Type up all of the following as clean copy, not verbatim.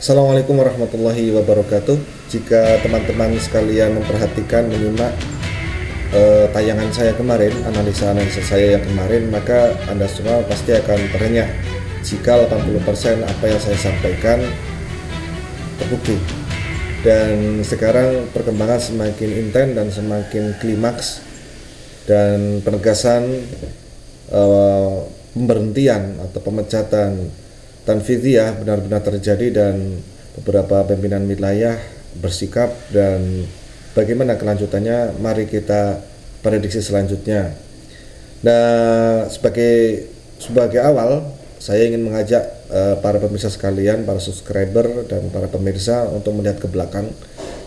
Assalamualaikum warahmatullahi wabarakatuh. Jika teman-teman sekalian memperhatikan, menyimak tayangan saya kemarin, analisa saya yang kemarin, maka Anda semua pasti akan ternyah jika 80% apa yang saya sampaikan terbukti. Dan sekarang perkembangan semakin intens dan semakin klimaks, dan penegasan pemberhentian atau pemecatan Tanfidziyah benar-benar terjadi, dan beberapa pimpinan wilayah bersikap, dan bagaimana kelanjutannya mari kita prediksi selanjutnya. Nah, sebagai awal saya ingin mengajak para pemirsa sekalian, para subscriber dan para pemirsa untuk melihat ke belakang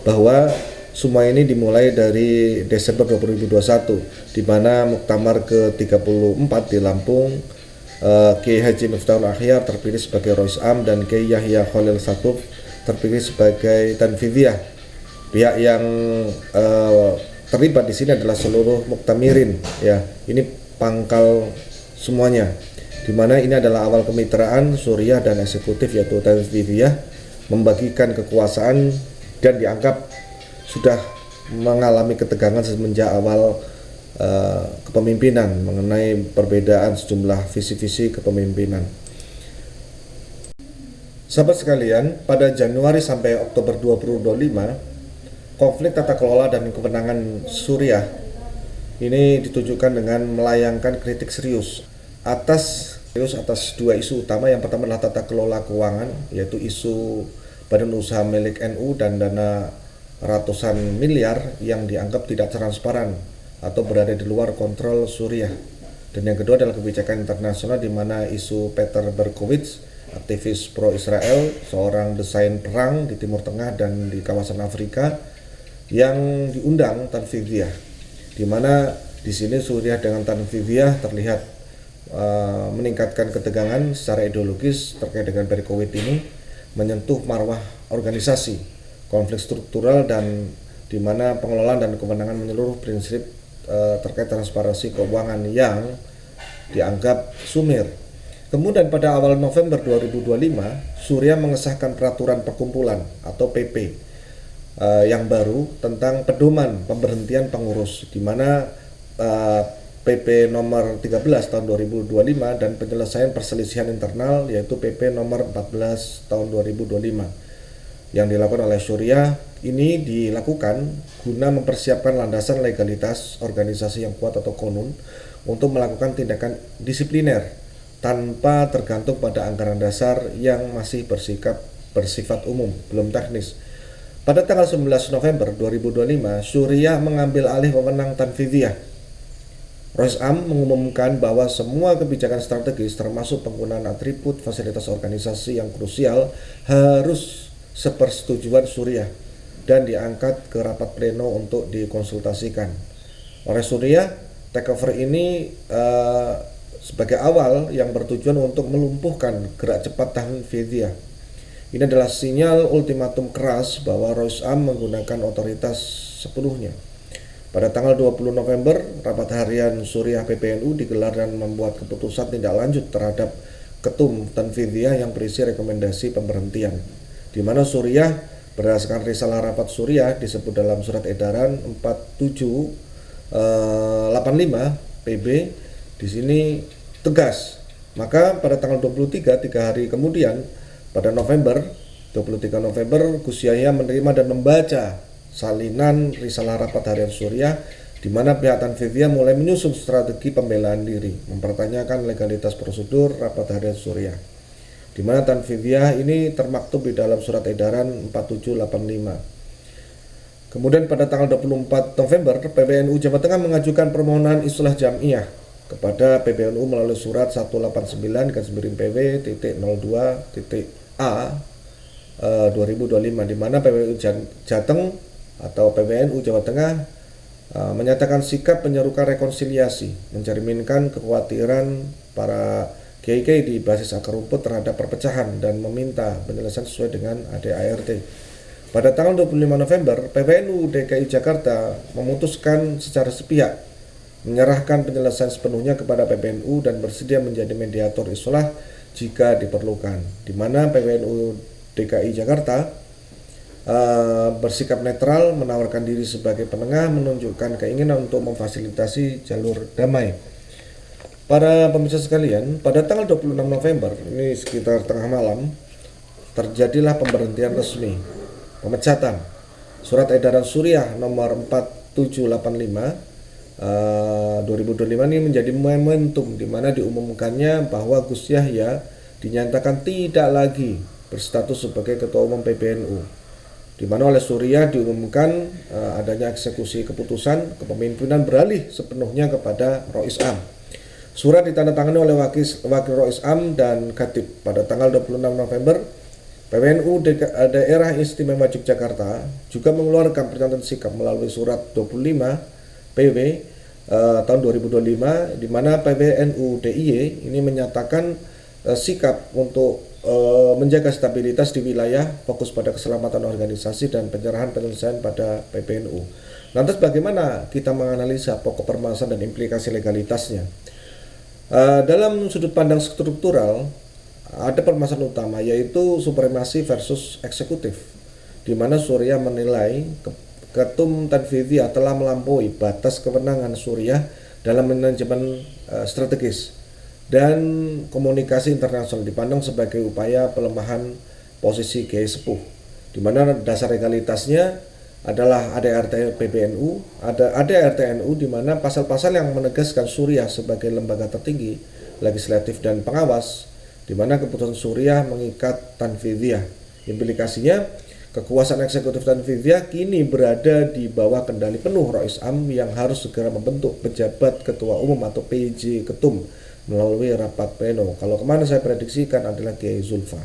bahwa semua ini dimulai dari Desember 2021, di mana muktamar ke-34 di Lampung, Kiai Haji Miftahul Akhyar terpilih sebagai Rois Am dan Kiai Yahya Khalil Stakuf terpilih sebagai Tanfidziyah. Pihak yang terlibat di sini adalah seluruh muktamirin, ya. Ini pangkal semuanya, di mana ini adalah awal kemitraan Suriah dan eksekutif, yaitu Tanfidziyah, membagikan kekuasaan, dan dianggap sudah mengalami ketegangan semenjak awal kepemimpinan mengenai perbedaan sejumlah visi-visi kepemimpinan. Sahabat sekalian, pada Januari sampai Oktober 2025, konflik tata kelola dan kewenangan Suriah ini ditujukan dengan melayangkan kritik serius atas dua isu utama. Yang pertama adalah tata kelola keuangan, yaitu isu badan usaha milik NU dan dana ratusan miliar yang dianggap tidak transparan atau berada di luar kontrol Suriah. Dan yang kedua adalah kebijakan internasional, di mana isu Peter Berkowitz, aktivis pro-Israel, seorang desain perang di Timur Tengah dan di kawasan Afrika, yang diundang Tanfidziyah, di mana di sini Suriah dengan Tanfidziyah terlihat meningkatkan ketegangan secara ideologis terkait dengan Berkowitz ini, menyentuh marwah organisasi, konflik struktural, dan di mana pengelolaan dan kewenangan menyeluruh prinsip terkait transparansi keuangan yang dianggap sumir. Kemudian pada awal November 2025, Suriah mengesahkan peraturan perkumpulan atau PP yang baru tentang pedoman pemberhentian pengurus, di mana PP nomor 13 tahun 2025 dan penyelesaian perselisihan internal, yaitu PP nomor 14 tahun 2025 yang dilakukan oleh Suriah. Ini dilakukan guna mempersiapkan landasan legalitas organisasi yang kuat atau konun untuk melakukan tindakan disipliner tanpa tergantung pada anggaran dasar yang masih bersifat umum, belum teknis. Pada tanggal 11 November 2025, Suriah mengambil alih wewenang Tanfidziyah. Rois Am mengumumkan bahwa semua kebijakan strategis termasuk penggunaan atribut fasilitas organisasi yang krusial harus sepersetujuan Suriah dan diangkat ke rapat pleno untuk dikonsultasikan oleh Suriah. Takeover ini sebagai awal yang bertujuan untuk melumpuhkan gerak cepat Tanfidziyah. Ini adalah sinyal ultimatum keras bahwa Rois Am menggunakan otoritas sepenuhnya. Pada tanggal 20 November, rapat harian Suriah PBNU digelar dan membuat keputusan tindak lanjut terhadap ketum Tanfidziyah yang berisi rekomendasi pemberhentian, di mana Suriah berdasarkan risalah rapat Suriah disebut dalam surat edaran 4785 PB di sini tegas. Maka pada tanggal 23, 3 hari kemudian, pada 23 November, Gus Yahya menerima dan membaca salinan risalah rapat harian Suriah, di mana pihak Tanfidziyah mulai menyusun strategi pembelaan diri, mempertanyakan legalitas prosedur rapat harian Suriah, di mana Tanfidziyah ini termaktub di dalam surat edaran 4785. Kemudian pada tanggal 24 November, PBNU Jawa Tengah mengajukan permohonan islah jam'iyah kepada PBNU melalui surat 189-PW.02.A 2025, di mana PBNU Jateng atau PBNU Jawa Tengah menyatakan sikap menyerukan rekonsiliasi, mencerminkan kekhawatiran para kiai-kiai di basis akar rumput terhadap perpecahan, dan meminta penyelesaian sesuai dengan ADART. Pada tanggal 25 November, PBNU DKI Jakarta memutuskan secara sepihak menyerahkan penyelesaian sepenuhnya kepada PBNU dan bersedia menjadi mediator islah jika diperlukan, di mana PBNU DKI Jakarta bersikap netral, menawarkan diri sebagai penengah, menunjukkan keinginan untuk memfasilitasi jalur damai. Para pemirsa sekalian, pada tanggal 26 November, ini sekitar tengah malam, terjadilah pemberhentian resmi, pemecatan Surat Edaran Suriah nomor 4785 2025 ini menjadi momentum di mana diumumkannya bahwa Gus Yahya dinyatakan tidak lagi berstatus sebagai Ketua Umum PBNU, di mana oleh Suriah diumumkan adanya eksekusi keputusan kepemimpinan beralih sepenuhnya kepada Rois Am. Surat ditandatangani oleh Wakil Rois Am dan Khatib pada tanggal 26 November. PBNU Daerah Istimewa Yogyakarta juga mengeluarkan pernyataan sikap melalui surat 25 PW tahun 2025, di mana PBNU DIY ini menyatakan sikap untuk menjaga stabilitas di wilayah, fokus pada keselamatan organisasi dan penyerahan penyelesaian pada PBNU. Lantas bagaimana kita menganalisa pokok permasalahan dan implikasi legalitasnya? Dalam sudut pandang struktural, ada permasalahan utama yaitu supremasi versus eksekutif, di mana Suriah menilai Ketum Tanfidiyah telah melampaui batas kewenangan Suriah dalam manajemen strategis dan komunikasi internasional, dipandang sebagai upaya pelemahan posisi Kiai Sepuh, di mana dasar legalitasnya adalah ADRT PBNU, ada ADRT NU, di mana pasal-pasal yang menegaskan Suriah sebagai lembaga tertinggi legislatif dan pengawas, di mana keputusan Suriah mengikat Tanfidiyah. Implikasinya, kekuasaan eksekutif Tanfidiyah kini berada di bawah kendali penuh Rois Am yang harus segera membentuk pejabat ketua umum atau PJ Ketum melalui rapat pleno. Kalau kemana saya prediksikan adalah Kiai Zulfa.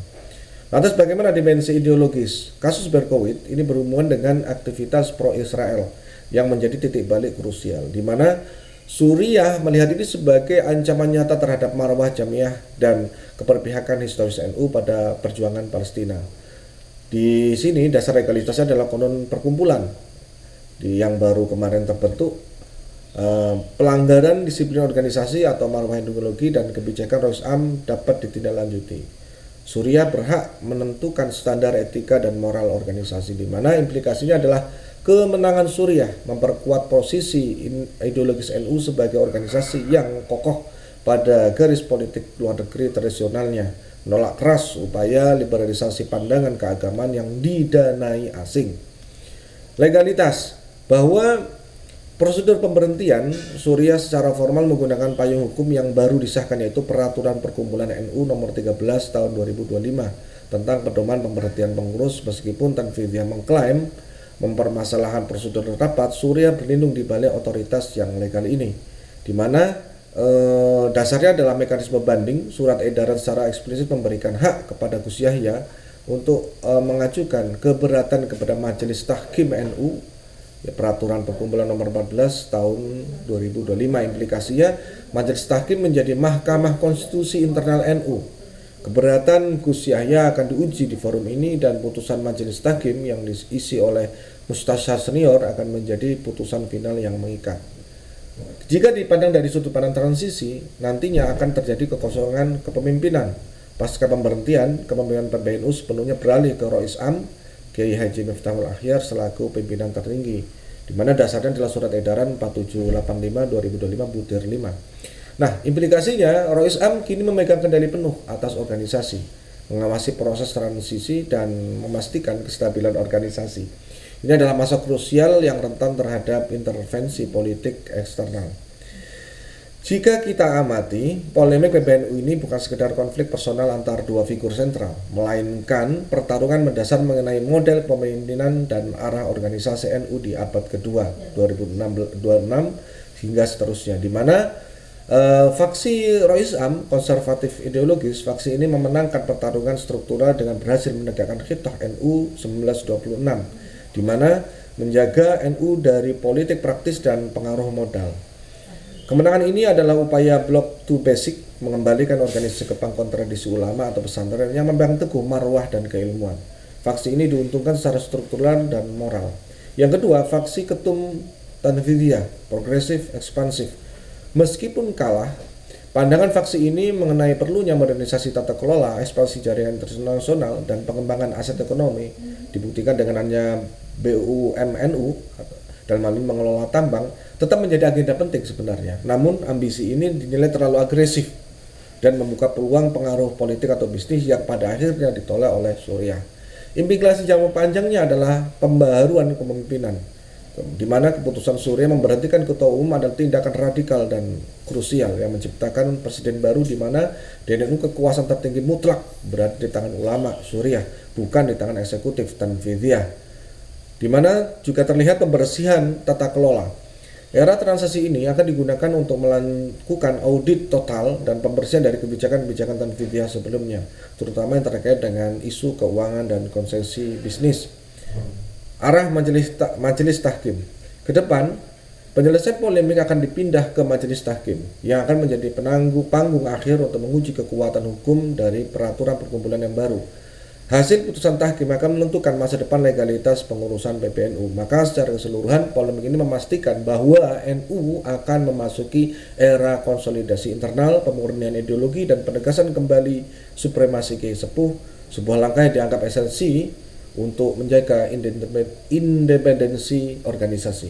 Lantas bagaimana dimensi ideologis? Kasus Berkowit ini berhubungan dengan aktivitas pro-Israel yang menjadi titik balik krusial, di mana Suriah melihat ini sebagai ancaman nyata terhadap marwah Jamiah dan keberpihakan historis NU pada perjuangan Palestina. Di sini dasar legalitasnya adalah konon perkumpulan yang baru kemarin terbentuk, pelanggaran disiplin organisasi atau marwah ideologi dan kebijakan Rois Am dapat ditindaklanjuti. Suriah berhak menentukan standar etika dan moral organisasi, di mana implikasinya adalah kemenangan Suriah memperkuat posisi ideologis NU sebagai organisasi yang kokoh pada garis politik luar negeri tradisionalnya, menolak keras upaya liberalisasi pandangan keagamaan yang didanai asing. Legalitas, bahwa prosedur pemberhentian Suriah secara formal menggunakan payung hukum yang baru disahkan, yaitu Peraturan Perkumpulan NU nomor 13 tahun 2025 tentang pedoman pemberhentian pengurus. Meskipun Tanfidiyah mengklaim mempermasalahkan prosedur rapat, Suriah berlindung di balik otoritas yang legal ini, di mana dasarnya adalah mekanisme banding. Surat edaran secara eksplisit memberikan hak kepada Gus Yahya untuk mengajukan keberatan kepada Majelis Tahkim NU, Peraturan Perkumpulan nomor 14 tahun 2025. Implikasinya, Majelis Tahkim menjadi mahkamah konstitusi internal NU. Keberatan Gus Yahya akan diuji di forum ini dan putusan Majelis Tahkim yang diisi oleh Mustasyar senior akan menjadi putusan final yang mengikat. Jika dipandang dari sudut pandang transisi, nantinya akan terjadi kekosongan kepemimpinan. Pasca pemberhentian, kepemimpinan PBNU sepenuhnya beralih ke Rois Am, Kiai Haji Miftahul Akhyar selaku pimpinan tertinggi, di mana dasarnya adalah Surat Edaran 4785 2025 butir 5. Nah, implikasinya Rois Am kini memegang kendali penuh atas organisasi, mengawasi proses transisi dan memastikan kestabilan organisasi. Ini adalah masa krusial yang rentan terhadap intervensi politik eksternal. Jika kita amati, polemik PBNU ini bukan sekedar konflik personal antar dua figur sentral, melainkan pertarungan mendasar mengenai model kepemimpinan dan arah organisasi NU di abad kedua 2026 hingga seterusnya, di mana faksi Rois Am konservatif ideologis. Faksi ini memenangkan pertarungan struktural dengan berhasil menegakkan Khitah NU 1926, di mana menjaga NU dari politik praktis dan pengaruh modal. Kemenangan ini adalah upaya Block to Basic mengembalikan organisasi kepangkon tradisi ulama atau pesantren yang memegang teguh marwah dan keilmuan. Faksi ini diuntungkan secara struktural dan moral. Yang kedua, faksi Ketum Tanfidiyah, progresif, ekspansif. Meskipun kalah, Pandangan faksi ini mengenai perlunya modernisasi tata kelola, ekspansi jaringan internasional, dan pengembangan aset ekonomi dibuktikan dengan hanya BUMNU dalam hal ini mengelola tambang tetap menjadi agenda penting sebenarnya. Namun ambisi ini dinilai terlalu agresif dan membuka peluang pengaruh politik atau bisnis yang pada akhirnya ditolak oleh Suriah. Implikasi jangka panjangnya adalah pembaharuan kepemimpinan, di mana keputusan Suriah memberhentikan ketua umum adalah tindakan radikal dan krusial yang menciptakan presiden baru di mana DNU kekuasaan tertinggi mutlak berada di tangan ulama Suriah, bukan di tangan eksekutif Tanfidiyah, di mana juga terlihat pembersihan tata kelola. Era transisi ini akan digunakan untuk melakukan audit total dan pembersihan dari kebijakan-kebijakan Tanfidiyah sebelumnya, terutama yang terkait dengan isu keuangan dan konsesi bisnis. Arah majelis tahkim ke depan, penyelesaian polemik akan dipindah ke majelis tahkim yang akan menjadi panggung akhir untuk menguji kekuatan hukum dari peraturan perkumpulan yang baru. Hasil putusan tahkim akan menentukan masa depan legalitas pengurusan PBNU. Maka secara keseluruhan polemik ini memastikan bahwa NU akan memasuki era konsolidasi internal, pemurnian ideologi, dan penegasan kembali supremasi Kiai Sepuh, sebuah langkah yang dianggap esensi untuk menjaga independensi organisasi.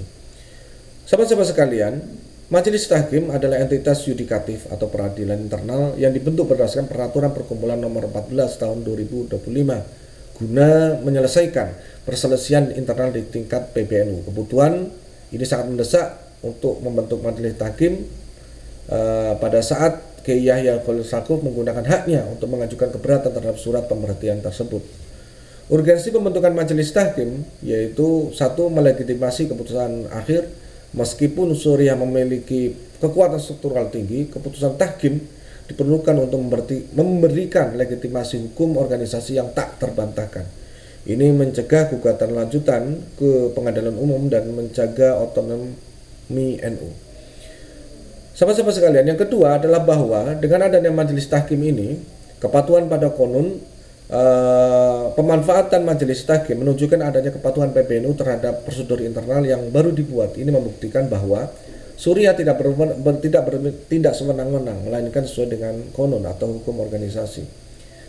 Sahabat-sahabat sekalian, Majelis Tahkim adalah entitas yudikatif atau peradilan internal yang dibentuk berdasarkan peraturan perkumpulan nomor 14 tahun 2025 guna menyelesaikan perselisihan internal di tingkat PBNU. Kebutuhan ini sangat mendesak untuk membentuk Majelis Tahkim pada saat Kiai Yahya Khalil Stakuf menggunakan haknya untuk mengajukan keberatan terhadap surat pemberhentian tersebut. Urgensi pembentukan Majelis Tahkim yaitu satu, melegitimasi keputusan akhir. Meskipun Suriah memiliki kekuatan struktural tinggi, keputusan tahkim diperlukan untuk memberikan legitimasi hukum organisasi yang tak terbantahkan. Ini mencegah gugatan lanjutan ke pengadilan umum dan menjaga otonomi NU. Sahabat-sahabat sekalian, yang kedua adalah bahwa dengan adanya majelis tahkim ini, kepatuhan pada konun, pemanfaatan majelis tahkim menunjukkan adanya kepatuhan PBNU terhadap prosedur internal yang baru dibuat. Ini membuktikan bahwa Suriah tidak bertindak sewenang-wenang, melainkan sesuai dengan konun atau hukum organisasi.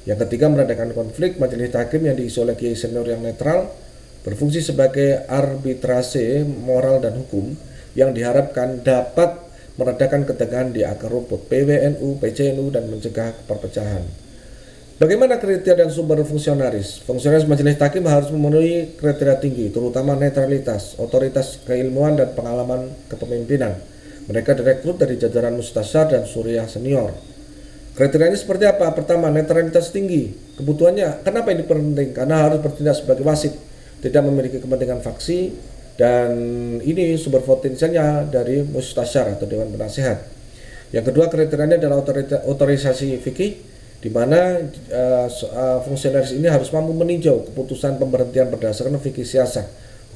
Yang ketiga, meredakan konflik. Majelis tahkim yang diisi oleh kiai senior yang netral berfungsi sebagai arbitrase moral dan hukum yang diharapkan dapat meredakan ketegangan di akar rumput PWNU, PCNU, dan mencegah perpecahan. Bagaimana kriteria dan sumber fungsionaris? Fungsionaris majelis tahkim harus memenuhi kriteria tinggi, terutama netralitas, otoritas keilmuan, dan pengalaman kepemimpinan. Mereka direkrut dari jajaran mustasyar dan Suriah senior. Kriteria ini seperti apa? Pertama, netralitas tinggi. Kebutuhannya, kenapa ini penting? Karena harus bertindak sebagai wasit, tidak memiliki kepentingan faksi, dan ini sumber potensialnya dari mustasyar atau dewan penasehat. Yang kedua, kriterianya adalah otorisasi fikih, di mana fungsionaris ini harus mampu meninjau keputusan pemberhentian berdasarkan fikih siasah,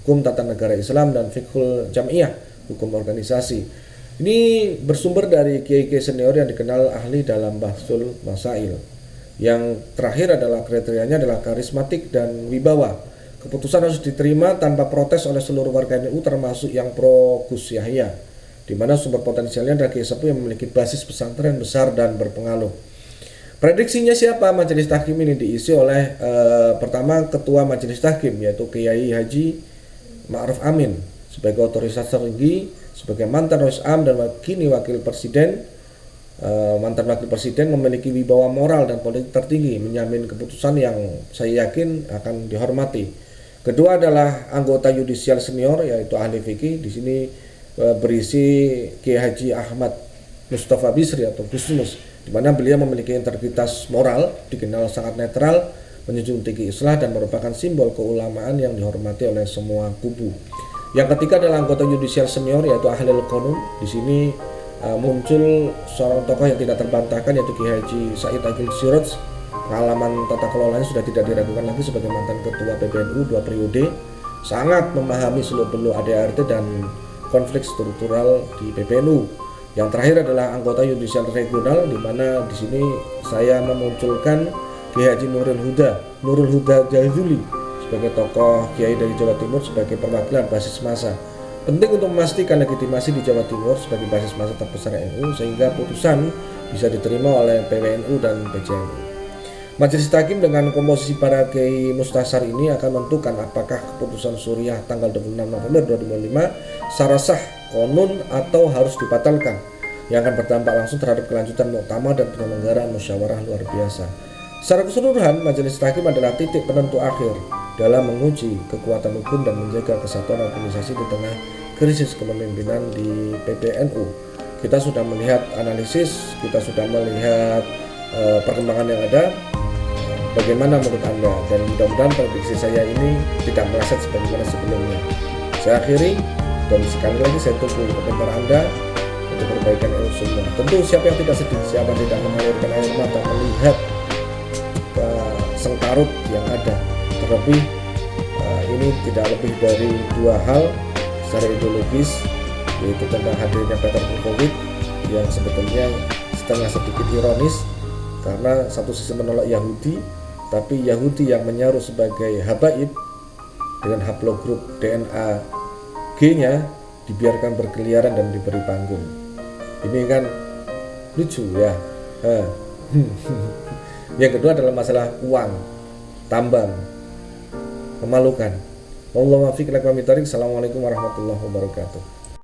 hukum tata negara Islam, dan fiqhul jam'iyah, hukum organisasi. Ini bersumber dari kiai-kiai senior yang dikenal ahli dalam bahsul masail. Yang terakhir adalah kriterianya adalah karismatik dan wibawa. Keputusan harus diterima tanpa protes oleh seluruh warga NU termasuk yang pro Gus Yahya, di mana sumber potensialnya adalah kiai sepuh yang memiliki basis pesantren besar dan berpengaruh. Prediksinya siapa majelis tahkim ini diisi oleh pertama ketua majelis tahkim yaitu Kiai Haji Ma'ruf Amin sebagai otoritas tertinggi, sebagai mantan Rosam dan kini wakil presiden. Mantan wakil presiden memiliki wibawa moral dan politik tertinggi, menjamin keputusan yang saya yakin akan dihormati. Kedua adalah anggota yudisial senior yaitu ahli fikih. Di sini berisi Kiai Haji Ahmad Mustafa Bisri atau Gusmus, di mana beliau memiliki integritas moral, dikenal sangat netral, menjunjung tinggi islah, dan merupakan simbol keulamaan yang dihormati oleh semua kubu. Yang ketiga adalah anggota yudisial senior yaitu ahli qanun. Di sini muncul seorang tokoh yang tidak terbantahkan yaitu Kiai Haji Said Agil Siraj. Pengalaman tata kelolanya sudah tidak diragukan lagi sebagai mantan ketua PBNU 2 periode, sangat memahami seluk-beluk ADART dan konflik struktural di PBNU. Yang terakhir adalah anggota yudisial regional, di mana di sini saya memunculkan Kiai Haji Nurul Huda Jazuli sebagai tokoh kiai dari Jawa Timur sebagai perwakilan basis massa. Penting untuk memastikan legitimasi di Jawa Timur sebagai basis massa terbesar NU sehingga putusan bisa diterima oleh PWNU dan PJNU. Majelis Hakim dengan komposisi para kiai mustasar ini akan menentukan apakah keputusan Suriah tanggal 26 November 2005 secara sah, konun atau harus dibatalkan, yang akan berdampak langsung terhadap kelanjutan muktamar dan penyelenggaraan musyawarah luar biasa. Secara keseluruhan, Majelis Hakim adalah titik penentu akhir dalam menguji kekuatan hukum dan menjaga kesatuan organisasi di tengah krisis kepemimpinan di PBNU. Kita sudah melihat analisis, kita sudah melihat perkembangan yang ada. Bagaimana menurut Anda? Dan mudah-mudahan prediksi saya ini tidak meleset sebagaimana sebelumnya. Saya akhiri, dan sekali lagi saya tunggu komentar Anda untuk perbaikan NU semua. Tentu siapa yang tidak sedih, siapa yang tidak mengalirkan air mata melihat sengkarut yang ada. Terlebih ini tidak lebih dari dua hal secara ideologis, yaitu tentang hadirnya Peter Kukovic yang sebetulnya setengah sedikit ironis karena satu sisi menolak Yahudi, tapi Yahudi yang menyaruh sebagai habaib dengan haplogrup DNA G-nya dibiarkan berkeliaran dan diberi panggung. Ini kan lucu ya. Yang kedua adalah masalah uang, tambang, memalukan. Assalamualaikum warahmatullahi wabarakatuh.